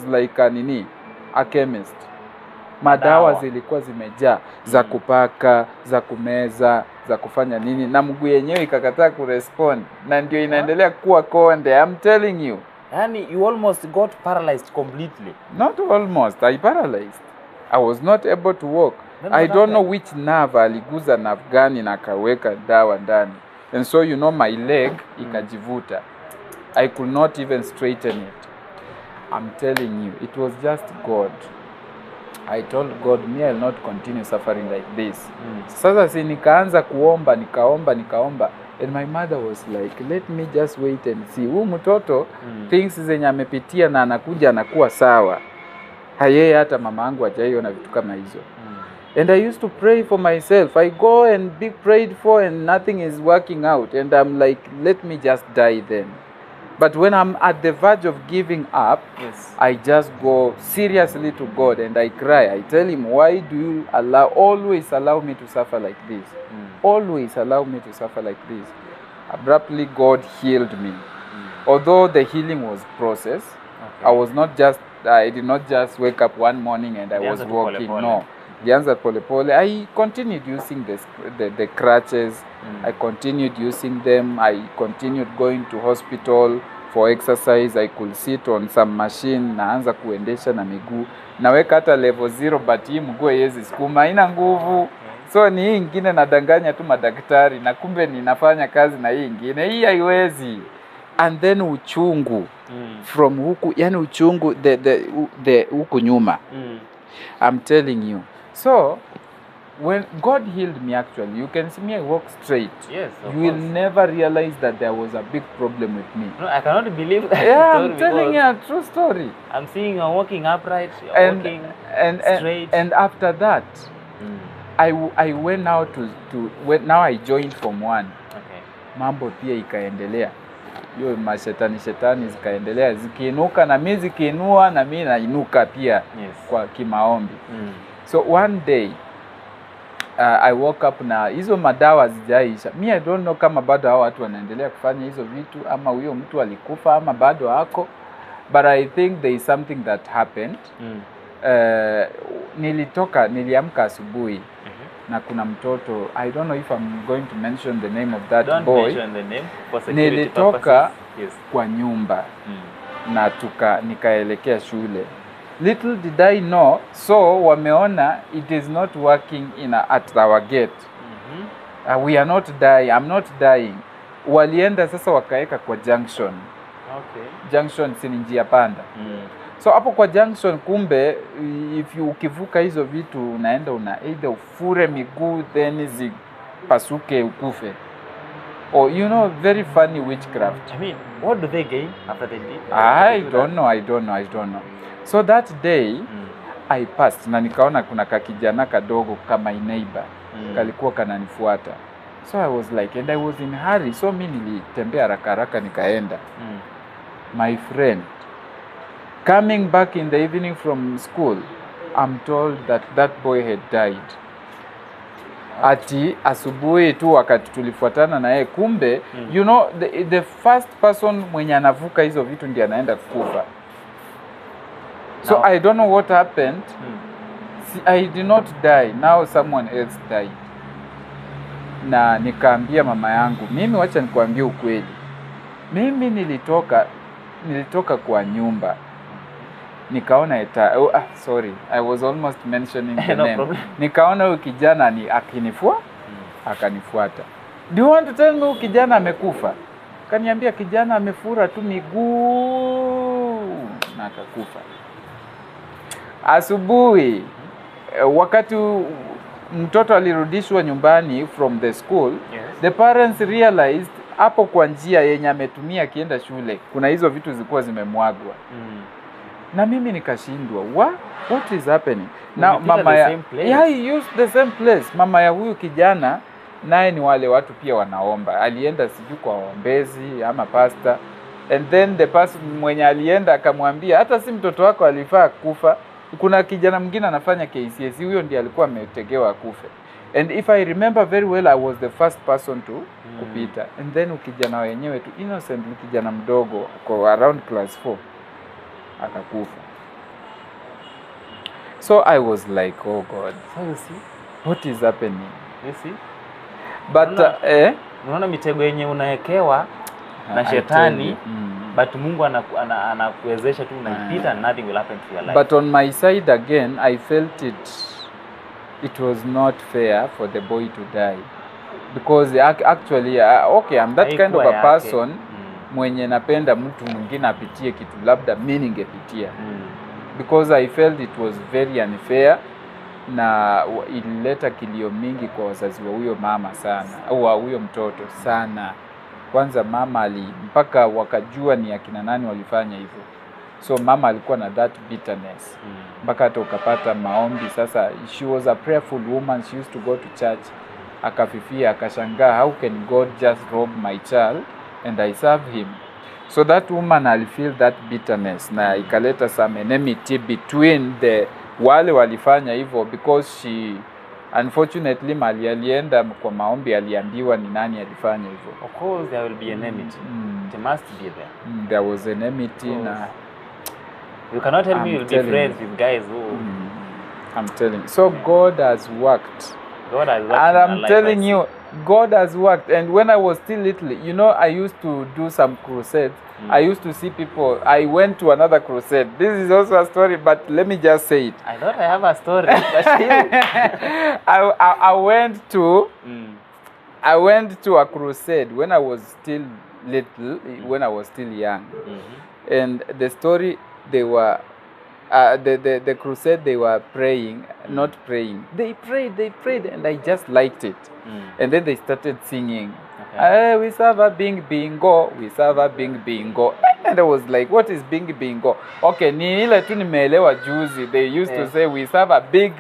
like a chemist. Madawa zilikuwa zimejaa, za kupaka, za kumeza, za kufanya nini, na mguu yenyewe ikakataa kurespond, na ndio inaendelea kuwa konde. I'm telling you. Yani you almost got paralyzed completely. Not almost, I paralyzed. I was not able to walk. I don't know which nerve aliguza nerve gani na kaweka dawa ndani. And so my leg ikajivuta. I could not even straighten it. I'm telling you, it was just God. I told God, I'll not continue suffering like this. Sasa si nikaanza kuomba, nikaomba. And my mother was like, let me just wait and see. Huyu mtoto things zenye amepitia na anakuja anakuwa sawa. Hayeye hata mamangu hajaiona vitu kama hizo. And I used to pray for myself. I go and be prayed for and nothing is working out. And I'm like, let me just die then. But when I'm at the verge of giving up, I just go seriously to God and I cry. I tell him, why do you always allow me to suffer like this? Always allow me to suffer like this. Abruptly, God healed me. Although the healing was process, I did not just wake up one morning and I was walking. No. I continued using the crutches. I continued using them. I continued going to hospital for exercise. I could sit on some machine, naanza kuendesha na miguu. Naweka hata level 0, but hii mguu haiwezi sukuma, haina nguvu. So ni hii ingine nadanganya tu madaktari, na kumbe ninafanya kazi na hii ingine. Hii haiwezi. And then uchungu from huku, yani uchungu the huku nyuma. I'm telling you. So, when God healed me, actually, you can see me, I walk straight. Yes, you will never realize that there was a big problem with me. No, I cannot believe that. Yeah, I'm telling you a true story. I'm seeing you're walking upright, you're walking straight. And after that, I went now now I joined Form 1. Okay. Mambo pia ikaendelea. Hiyo mashetani zikaendelea, zikiinuka na mimi zikiinua na mimi nainuka pia kwa kimaombi. So one day, I woke up na hizo madawa zijaisha. I don't know kama bado hao watu wanaendelea kufanya hizo vitu, ama huyo mtu alikufa ama bado hako. But I think there is something that happened. Niliamka asubuhi na kuna mtoto, I don't know if I'm going to mention the name of that don't boy. Mention the name for security nilitoka purposes. Kwa nyumba na nikaelekea shule. Little did I know, so wameona it is not working at our gate. We are not dying, I'm not dying. Walienda sasa wakaeka kwa junction. Junction si njia panda. So hapo kwa junction kumbe ukivuka hizo vitu unaenda either ufure miguu then zipasuke ukufe. Or very funny witchcraft. I mean, what do they gain after they did? I don't know. So that day I passed na nikaona kuna kakijana kadogo kama neighbor kalikuwa kananifuata. So I was like, and I was in hurry, so mimi nilitembea haraka nikaenda. My friend, coming back in the evening from school, I'm told that boy had died. Ati asubuhi tu wakati tulifuatana na yeye kumbe the first person mwenye anavuka hizo vitu ndiye anaenda kufa. So I don't know what happened. I did not die. Now someone else died. Na nikaambia mama yangu, mimi wacha nikuambie ukweli. Mimi nilitoka kwa nyumba. Nikaona sorry, I was almost mentioning the name. Problem. Nikaona huyu kijana akanifuata. Do you want to tell me huyu kijana amekufa? Kaniambia kijana amefura tu miguu na akakufa. Asubuhi wakati mtoto alirudishwa nyumbani from the school, the parents realized hapo kwa njia yenye ametumia kienda shule kuna hizo vitu zilikuwa zimemwagwa. Na mimi nikashindwa, what is happening? Now mama he used the same place. Mama ya huyu kijana naye ni wale watu pia wanaomba. Alienda sijui kwa ombezi ama pastor, and then the person mwenye alienda akamwambia hata si mtoto wako alifaa kufa. Kuna kijana mwingine anafanya KCSE, huyo ndiye alikuwa ametegewa akufe. And if I remember very well, I was the first person to kupita. And then kijana wenyewe tu innocent, kijana mdogo kwa around class 4 akakufa. So I was like, oh God, so you see what is happening? You see? But unaona mitego yenye unaekewa na shetani, but Mungu anakuwezesha tu unaipita and nothing will happen to your life. But on my side again, I felt it was not fair for the boy to die. Because actually, okay, I'm that kind of a person mwenye napenda mtu mwingine apitie kitu labda mimi ningepitia. Because I felt it was very unfair na ilileta kilio mingi kwa wazazi wa huyo mama sana, au huyo mtoto sana. Kwanza mama mpaka wakajua ni akina nani walifanya hivyo. So mama alikuwa na that bitterness. Mpaka hata ukapata maombi. Sasa she was a prayerful woman, she used to go to church. Akafifia, akashangaa, how can God just rob my child and I serve him? So that woman I feel that bitterness na ikaleta some enmity between wale walifanya hivyo, because she unfortunately mali alienda kwa maombi aliambiwa ni nani alifanya hivyo. Of course there will be enmity. It must be there. There was enmity na you cannot tell me you'll be friends with guys who I'm telling you. So God has worked. God has worked. And I'm telling you, God has worked. And when I was still little, I used to do some crusades. I used to see people. I went to another crusade. This is also a story, but let me just say it. I thought I have a story. I went to a crusade when I was still little, when I was still young. And the story, they were the crusade, they were praying, not praying. They prayed, and I just liked it. And then they started singing. Okay. We serve a bing bingo, we serve a bing bingo. And I was like, what is bing bingo? Okay, ni ile tu nimeelewa juzi. They used to say we serve a big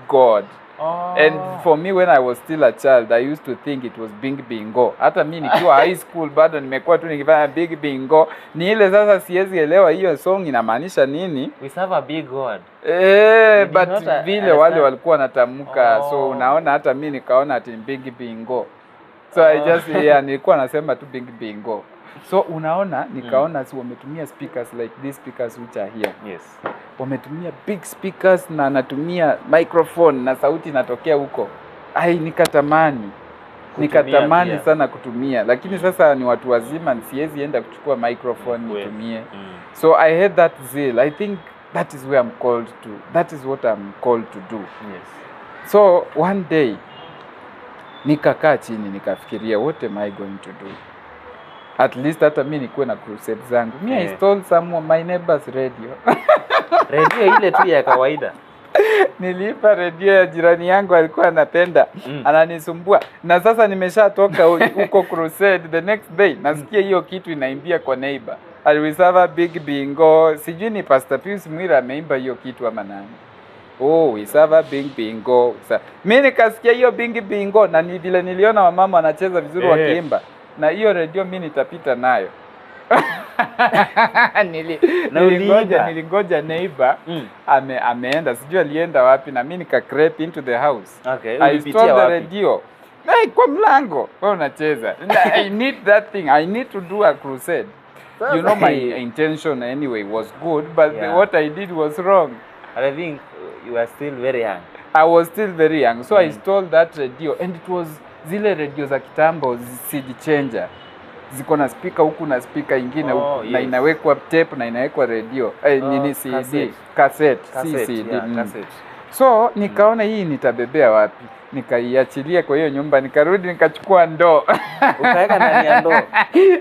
God. Oh. And for me, when I was still a child, I used to think it was bing bingo. Hata mimi nikiwa high school bado nimekuwa tu nikifanya big bingo. Ni ile sasa siwezi elewa hiyo song inamaanisha nini. We serve a big God. But vile wale walikuwa wanatamka. So unaona hata mimi nikaona ati big bingo. So I just nilikuwa nasema tu big bingo. So unaona nikaona si wametumia speakers like these speakers which are here. Yes. Wametumia big speakers na anatumia microphone na sauti inatokea huko. Nikatamani sana kutumia, lakini sasa ni watu wazima, siwezi enda kuchukua microphone nitumie. So I had that zeal. I think that is where I'm called to. That is what I'm called to do. Yes. So one day nikakaa chini nikafikiria, what am I going to do? At least hata mimi nikuwe na crusade zangu. I stole some of my neighbor's radio. Radio ile tu ya kawaida. Nilipa radio ya jirani yangu alikuwa anapenda, ananisumbua. Na sasa nimeshatoka huko crusade, the next day nasikia hiyo kitu inaimbia kwa neighbor. Aliwisava big bingo. Sijui ni Pastor Pius Mwira ameimba hiyo kitu ama nani. We serve a big bingo. Mimi nikasikia hiyo big bingo na ni vile niliona wamama wanacheza vizuri wakiimba. Na hiyo radio mimi nitapita nayo. Nilingoja neighbor ameenda, sijui alienda wapi, na mimi nika creep into the house. Okay, I stole the radio. Kwa mlango, wewe unacheza. I need that thing. I need to do a crusade. You know, my intention anyway was good, but what I did was wrong. I think you are still very young. I was still very young. So I stole that radio, and it was zile radio za kitambo, CD changer. Ziko na speaker huku na speaker ingine huku, na inawekwa tape na inawekwa radio. Nini CD, cassette, CD. Cassette. So nikaona hii nitabebea wapi? Nikaiachilia kwa hiyo nyumba, nikarudi nikachukua ndoo. Ukaweka ndani ya ndoo?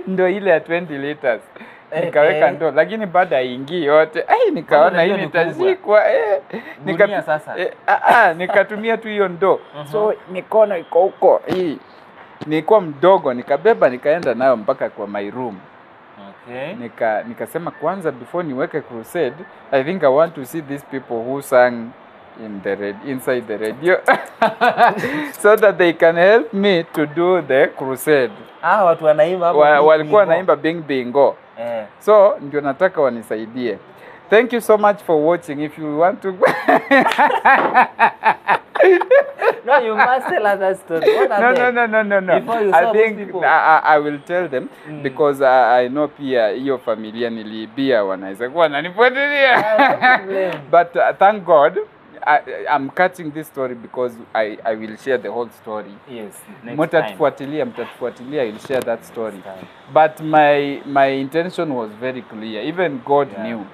Ndoo ile ya 20 liters. Nikaweka ndoo, lakini baada haingii yote. Nikaona hii nitazikwa. Nikatumia tu hiyo ndoo. So mikono iko huko. Nilikuwa mdogo, nikabeba nikaenda nayo mpaka kwa my room. Okay. Nikasema kwanza, before niweke crusade, I think I want to see these people who sang inside the radio so that they can help me to do the crusade. Watu wanaimba hapo. Walikuwa wanaimba bing bingo. So ndio nataka wanisaidie. Thank you so much for watching. If you want to No, you must tell us that story. What happened? No. Before you saw those people. I will tell them because I know pia hiyo familia niliibia wanaweza kuwa wananifuatilia. But thank God I'm cutting this story because I will share the whole story. Yes. Mtatufuatilia, I will share that story. But my intention was very clear. Even God knew.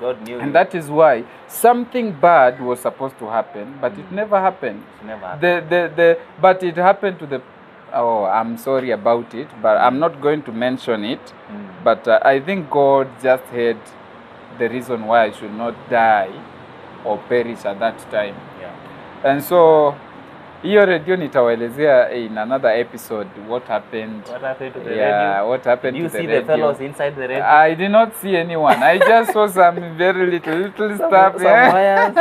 God knew. And that is why something bad was supposed to happen, but it never happened. It never happened. But it happened to the... I'm sorry about it, but I'm not going to mention it. But I think God just had the reason why I should not die or perish at that time. Yeah. And so, hiyo radio nitawaelezea in another episode what happened. What happened to the radio? What happened to the radio. Did you see the fellows inside the radio? I did not see anyone. I just saw some very little stuff. Some wires.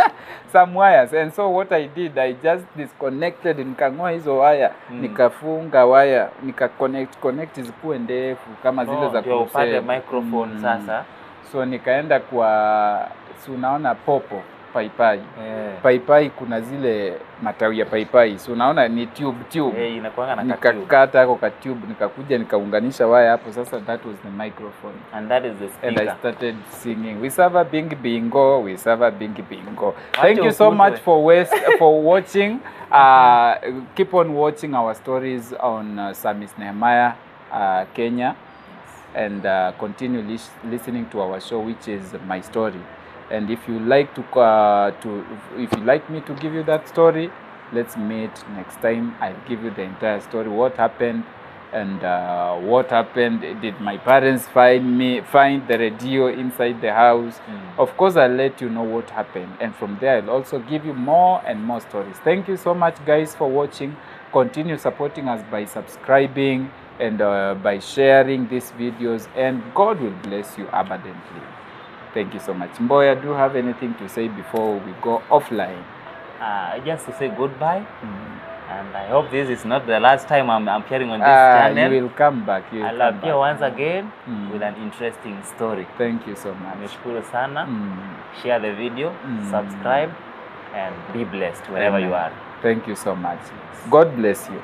Some wires. And so what I did, I just disconnected, nikang'oa hizo wire, nikafunga wire, connect zikuwe ndefu kama zile za crusade. Upate microphone sasa. So nikaenda kwa, si unaona popo paipai. Paipai kuna zile matawi ya paipai. So unaona ni tube. Inakuanga na nikakata hako ka tube, nikakuja nikaunganisha wire hapo. Sasa that was the microphone. And that is the speaker. And I started singing. We serve a bing bingo. We serve a bing bingo. Thank you so much for watching. Keep on watching our stories on Samis Nehemiah, Kenya. And continue listening to our show, which is My Story. And if you like if you like me to give you that story, let's meet next time. I'll give you the entire story. What happened and what happened? Did my parents find the radio inside the house? Of course, I'll let you know what happened. And from there, I'll also give you more and more stories. Thank you so much, guys, for watching. Continue supporting us by subscribing and by sharing these videos. And God will bless you abundantly. Thank you so much. Mboya, do you have anything to say before we go offline? Just to say goodbye. And I hope this is not the last time I'm appearing on this channel. You will come back. I'll appear once again with an interesting story. Thank you so much. Nimeshukuru sana. Share the video, subscribe, and be blessed wherever you are. Thank you so much. God bless you.